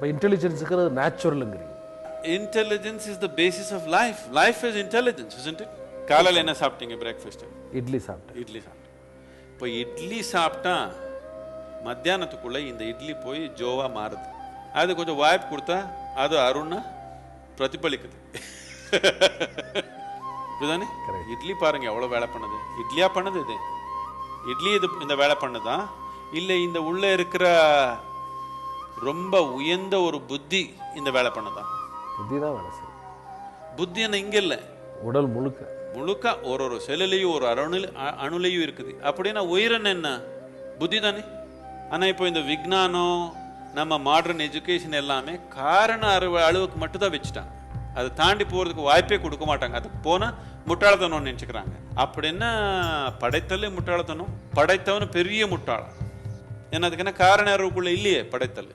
இப்போ இன்டெலிஜென்ஸுங்கிறது நேச்சுரலுங்கிறீங்க. Intelligence is the basis of life. Life is intelligence, isn't it? காலையில் என்ன சாப்பிட்டீங்க பிரேக்ஃபாஸ்ட்? இட்லி சாப்பிட்டேன். இட்லி சாப்பிட்டேன். இப்போ இட்லி சாப்பிட்டா மத்தியானத்துக்குள்ளே இந்த இட்லி போய் ஜோவா மாறுது. அது கொஞ்சம் வாய்ப்பு கொடுத்தா அது அருணா பிரதிபலிக்குது. இதுதானே இட்லி பாருங்க எவ்வளோ வேலை பண்ணுது. இட்லியா பண்ணுது இது? இட்லி இது இந்த வேலை பண்ணுதா இல்லை இந்த உள்ளே இருக்கிற ரொம்ப உயர்ந்த ஒரு புத்தி இந்த வேலை பண்ணுதா? புத்தி தான் வேலை செய்யும். புத்தி என்ன இங்கே இல்லை, உடல் முழுக்க முழுக்க ஒரு செல்லுலையும் ஒரு அணுலையும் இருக்குது. அப்படின்னா உயிரன் என்ன? புத்தி தானே. ஆனால் இப்போ இந்த விஞ்ஞானம் நம்ம மாடர்ன் எஜுகேஷன் எல்லாமே காரண அளவுக்கு மட்டும்தான் வச்சுட்டாங்க. அதை தாண்டி போகிறதுக்கு வாய்ப்பே கொடுக்க மாட்டாங்க. அதுக்கு போனால் முட்டாளத்தனம் நினச்சிக்கிறாங்க. அப்படின்னா படைத்தலே முட்டாளத்தனம், படைத்தவனு பெரிய முட்டாளம். ஏன்னா அதுக்கு என்ன காரண அறிவுக்குள்ளே இல்லையே படைத்தல்.